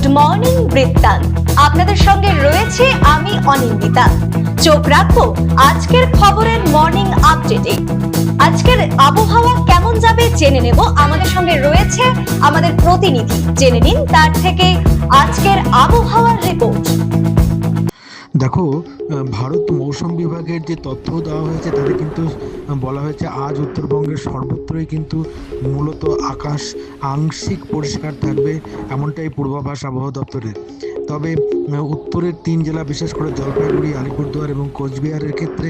Good morning বৃত্তান্ত। আপনাদের সঙ্গে রয়েছে আমি অনিন্দিতা। চোখ রাখবো আজকের খবরের মর্নিং আপডেটে। আজকের আবহাওয়া কেমন যাবে জেনে নেব। আমাদের সঙ্গে রয়েছে আমাদের প্রতিনিধি, জেনে নিন তার থেকে আজকের আবহাওয়ার রিপোর্ট। দেখো, ভারত মৌসুম বিভাগের যে তথ্য দেওয়া হয়েছে তাতে কিন্তু বলা হয়েছে আজ উত্তরবঙ্গের সর্বত্রই কিন্তু মূলত আকাশ আংশিক পরিষ্কার থাকবে, এমনটাই পূর্বাভাস আবহাওয়া দপ্তরের। তবে উত্তরের 3 জেলা, বিশেষ করে জলপাইগুড়ি, আলিপুরদুয়ার এবং কোচবিহারের ক্ষেত্রে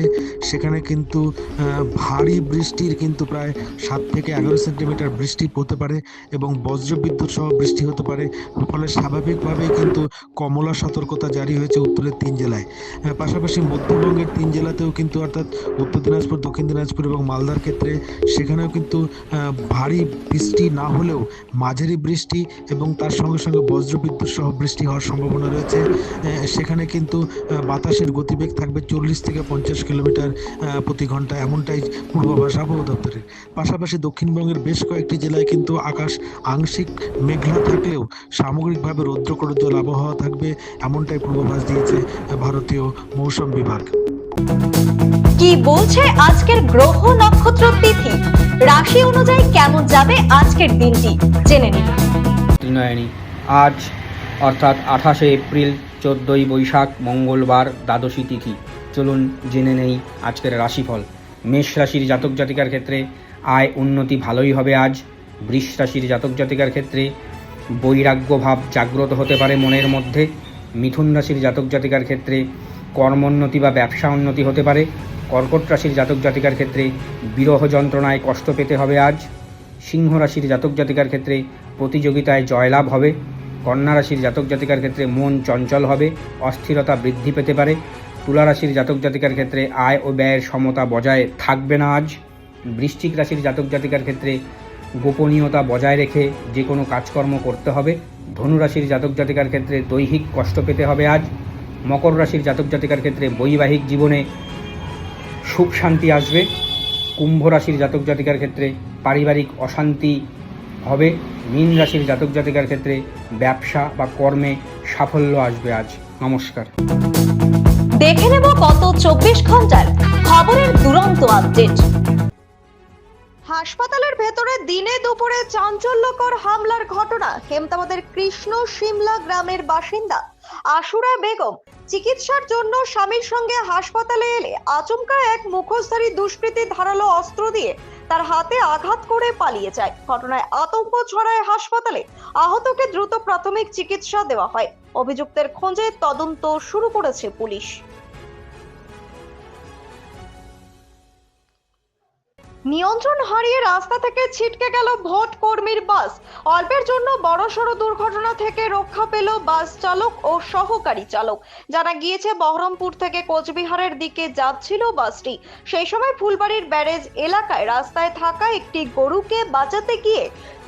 সেখানে কিন্তু ভারী বৃষ্টির কিন্তু প্রায় 7 থেকে 11 সেন্টিমিটার বৃষ্টি হতে পারে এবং বজ্রবিদ্যুৎ সহ বৃষ্টি হতে পারে। ফলে স্বাভাবিকভাবেই কিন্তু কমলা সতর্কতা জারি হয়েছে উত্তরের 3 জেলায়। পাশাপাশি মধ্যবঙ্গের 3 জেলাতেও কিন্তু, অর্থাৎ উত্তর দিনাজপুর, দক্ষিণ দিনাজপুর এবং মালদার ক্ষেত্রে সেখানেও কিন্তু ভারী বৃষ্টি না হলেও মাঝারি বৃষ্টি এবং তার সঙ্গে সঙ্গে বজ্রবিদ্যুৎ সহ বৃষ্টি হওয়ার সম্ভাবনা রয়েছে। সেখানে কিন্তু বাতাসের গতিবেগ থাকবে 40 থেকে 50 কিলোমিটার প্রতি ঘন্টা, এমনটাই পূর্বাভাস আবহাওয়া দপ্তরের। পাশাপাশি দক্ষিণবঙ্গের বেশ কয়েকটি জেলায় কিন্তু আকাশ আংশিক মেঘলা থাকলেও সামগ্রিকভাবে রৌদ্রকরোজ্জ্বল আবহাওয়া থাকবে, এমনটাই পূর্বাভাস দিয়েছে ভারতীয় মৌসুম বিভাগ। কি বলছে আজকের গ্রহ নক্ষত্র তিথি, রাশি অনুযায়ী কেমন যাবে আজকের দিনটি জেনে নিন। ত্রিনয়নী আজ অর্থাৎ 28শে এপ্রিল, 14ই বৈশাখ, মঙ্গলবার, দ্বাদশী তিথি। চলুন জেনে নেই আজকের রাশিফল। মেষ রাশির জাতক জাতিকার ক্ষেত্রে আয় উন্নতি ভালোই হবে আজ। বৃষ রাশির জাতক জাতিকার ক্ষেত্রে বৈরাগ্য ভাব জাগ্রত হতে পারে মনের মধ্যে। মিথুন রাশির জাতক জাতিকার ক্ষেত্রে কর্মোন্নতি বা ব্যবসা উন্নতি হতে পারে। কর্কট রাশির জাতক জাতিকার ক্ষেত্রে বিরহ যন্ত্রণায় কষ্ট পেতে হবে আজ। সিংহ রাশির জাতক জাতিকার ক্ষেত্রে প্রতিযোগিতায় জয়লাভ হবে। কন্যা রাশির জাতক জাতিকার ক্ষেত্রে মন চঞ্চল হবে, অস্থিরতা বৃদ্ধি পেতে পারে। তুলা রাশির জাতক জাতিকার ক্ষেত্রে আয় ও ব্যয়ের সমতা বজায় থাকবে না আজ। বৃশ্চিক রাশির জাতক জাতিকার ক্ষেত্রে গোপনীয়তা বজায় রেখে যে কোনো কাজকর্ম করতে হবে। ধনু রাশির জাতক জাতিকার ক্ষেত্রে দৈহিক কষ্ট পেতে হবে আজ। মকর রাশির জাতক জাতিকার ক্ষেত্রে বৈবাহিক জীবনে সুখ শান্তি আসবে। কুম্ভ রাশির জাতক জাতিকার ক্ষেত্রে পারিবারিক অশান্তি হবে। মীন রাশির জাতক জাতিকার ক্ষেত্রে ব্যবসা বা কর্মে সাফল্য আসবে আজ। নমস্কার। দেখে নেব গত 24 ঘন্টার খবরের দুরন্ত আপডেট। হাসপাতালের ভেতরে দিনে দুপুরে চাঞ্চল্যকর হামলার ঘটনা। হেমতাবাদের কৃষ্ণ সিমলা গ্রামের বাসিন্দা আশুরা বেগম চিকিৎসার জন্য স্বামীর সঙ্গে হাসপাতালে এলে আচমকা এক মুখোশধারী দুষ্কৃতী ধারালো অস্ত্র দিয়ে তার হাতে আঘাত করে পালিয়ে যায়। ঘটনায় আতঙ্ক ছড়ায় হাসপাতালে। আহতকে দ্রুত প্রাথমিক চিকিৎসা দেওয়া হয়। অভিযুক্তের খোঁজে তদন্ত শুরু করেছে পুলিশ। নিয়ন্ত্রণ হারিয়ে রাস্তা থেকে ছিটকে গেল ভোট কর্মীর বাস। অল্পের জন্য বড়সড় দুর্ঘটনা থেকে রক্ষা পেল বাস চালক ও সহকারী চালক। জানা গিয়েছে, বহরমপুর থেকে কোচবিহারের দিকে যাচ্ছিল বাসটি। সেই সময় ফুলবাড়ির ব্যারেজ এলাকায় রাস্তায় থাকা একটি গরুকে বাঁচাতে গিয়ে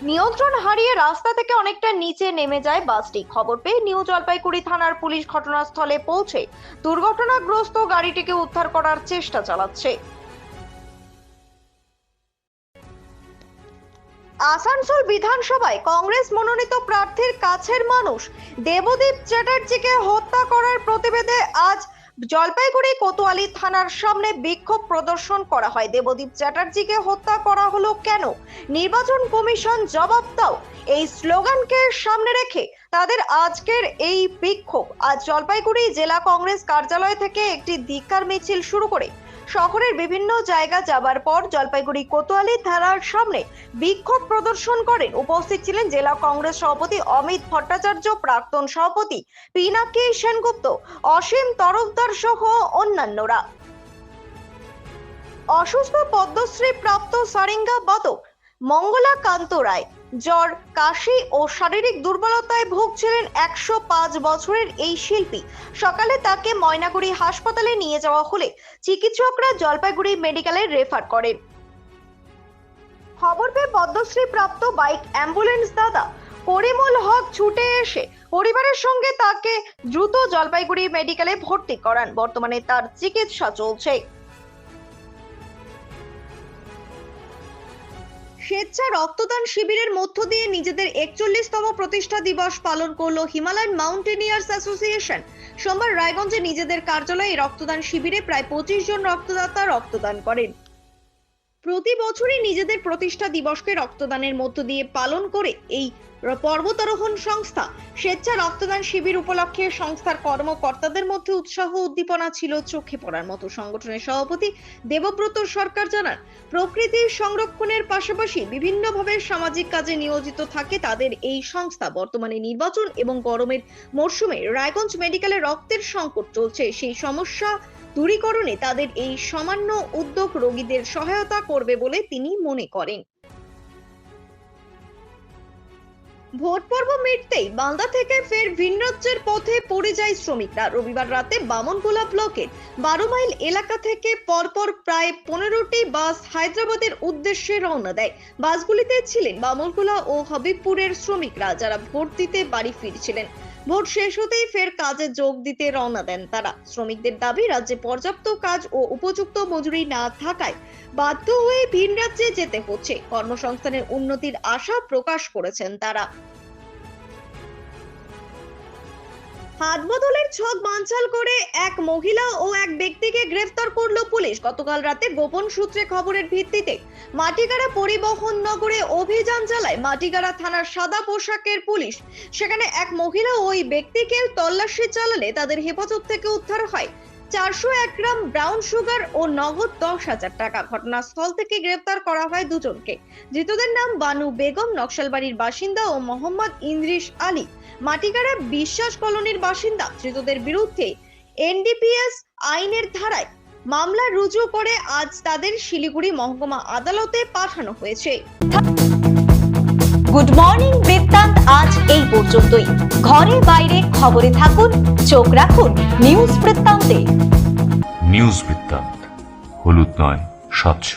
নিয়ন্ত্রণ হারিয়ে রাস্তা থেকে অনেকটা নিচে নেমে যায় বাসটি। খবর পেয়ে নিউ জলপাইগুড়ি থানার পুলিশ ঘটনাস্থলে পৌঁছে দুর্ঘটনাগ্রস্ত গাড়িটিকে উদ্ধার করার চেষ্টা চালাচ্ছে। আসানসোল বিধানসভায় কংগ্রেস মনোনীত প্রার্থীর কাছের মানুষ দেবদীপ চ্যাটার্জিকে হত্যা করার প্রতিবাদে আজ জলপাইগুড়ি কোতোয়ালি থানার সামনে বিক্ষোভ প্রদর্শন করা হয়। দেবদীপ চ্যাটার্জিকে হত্যা করা হলো কেন? নির্বাচন কমিশন জবাব দাও, এই স্লোগানকে সামনে রেখে তাদের আজকের এই বিক্ষোভ। আজ জলপাইগুড়ি জেলা কংগ্রেস কার্যালয় থেকে একটি ধিক্কার মিছিল শুরু করে শহরের বিভিন্ন জায়গা যাবার পর জলপাইগুড়ি কোতোয়ালি থানার সামনে বিক্ষোভ প্রদর্শন করেন। উপস্থিত ছিলেন জেলা কংগ্রেস সভাপতি অমিত ভট্টাচার্য, প্রাক্তন সভাপতি পিনাকি সেনগুপ্ত, অসীম তরফদার সহ অন্যান্যরা। অসুস্থ পদ্মশ্রী প্রাপ্ত সারেঙ্গা বাদক মঙ্গলা কান্ত রায় জ্বর, কাশি ও শারীরিক দুর্বলতায় ভুগছিলেন। 105 বছরের এই শিল্পী সকালে তাকে ময়নাগুড়ি হাসপাতালে নিয়ে যাওয়া হলে চিকিৎসকরা জলপাইগুড়ি মেডিকেলে রেফার করেন। খবর পেয়ে পদ্মশ্রী প্রাপ্ত বাইক অ্যাম্বুলেন্স দাদা পরিমল হক ছুটে এসে পরিবারের সঙ্গে তাকে দ্রুত জলপাইগুড়ি মেডিকেলে ভর্তি করান। বর্তমানে তার চিকিৎসা চলছে। স্বেচ্ছা রক্তদান শিবিরের মধ্য দিয়ে নিজেদের 41তম প্রতিষ্ঠা দিবস পালন করলো হিমালয়ান মাউন্টেনিয়ার্স অ্যাসোসিয়েশন। সোমবার রায়গঞ্জে নিজেদের কার্যালয়ে এই রক্তদান শিবিরে প্রায় 25 জন রক্তদাতা রক্তদান করেন। প্রতি বছরই নিজেদের প্রতিষ্ঠা দিবসকে রক্তদানের মধ্য দিয়ে পালন করে এই পর্বতারোহণ সংস্থা। স্বেচ্ছা রক্তদান শিবির উপলক্ষে সংস্থার কর্মকর্তাদের মধ্যে উৎসাহ উদ্দীপনা ছিল চোখে পড়ার মতো। সংগঠনের সভাপতি দেবব্রত সরকার জানান, প্রকৃতির সংরক্ষণের পাশাপাশি বিভিন্নভাবে সামাজিক কাজে নিয়োজিত থাকে তাদের এই সংস্থা। বর্তমানে নির্বাচন এবং গরমের মরশুমে রায়গঞ্জ মেডিকেলে রক্তের সংকট চলছে, সেই সমস্যা দূরীকরণে তাদের এই সামান্য উদ্যোগ রোগীদের সহায়তা করবে বলে তিনি মনে করেন। ভোট পর্ব মিটতেই বান্দা থেকে ফের ভিন রাজ্যের পথে পরিযায়ী শ্রমিকরা। রবিবার রাতে বামনগোলা ব্লকের 12 মাইল এলাকা থেকে পরপর প্রায় 15টি বাস হায়দ্রাবাদের উদ্দেশ্যে রওনা দেয়। বাসগুলিতে ছিলেন বামনগোলা ও হবিবপুরের শ্রমিকরা, যারা ভোট দিতে বাড়ি ফিরছিলেন। ভোট শেষ হতেই ফের কাজে যোগ দিতে রওনা দেন তারা। শ্রমিকদের দাবি, রাজ্যে পর্যাপ্ত কাজ ও উপযুক্ত মজুরি না থাকায় বাধ্য হয়ে ভিন রাজ্যে যেতে হচ্ছে। কর্মসংস্থানের উন্নতির আশা প্রকাশ করেছেন তারা। হাত বদলের ছক বানচাল করে এক মহিলা ও এক ব্যক্তিকে গ্রেফতার করলো পুলিশ। গতকাল রাতে গোপন সূত্রে খবরের ভিত্তিতে মাটিগাড়া পরিবহন নগরে অভিযান চালায় মাটিগাড়া থানার সাদা পোশাকের পুলিশ। সেখানে এক মহিলা ও ওই ব্যক্তিকে তল্লাশি চালালে তাদের হেফাজত থেকে উদ্ধার হয় 401 গ্রাম ব্রাউন সুগার ও নগদ 10,000 টাকা। ঘটনাস্থল থেকে গ্রেফতার করা হয় দুজনকে। ধৃতদের নাম বানু বেগম, নকশালবাড়ির বাসিন্দা, ও মোহাম্মদ ইন্দ্রিস আলী, মাটিগাড়া বিশ্বাস কলোনির বাসিন্দা। ধৃতদের বিরুদ্ধে এনডিপিএস আইনের ধারায় মামলা রুজু করে আজ তাদের শিলিগুড়ি মহকুমা আদালতে পাঠানো হয়েছে। গুড মর্নিং বৃত্তান্ত আজ এই পর্যন্তই। ঘরে বাইরে খবরে থাকুন, চোখ রাখুন নিউজ বৃত্তান্তে। নিউজ বৃত্তান্ত, হলুদ নয়, স্বচ্ছ।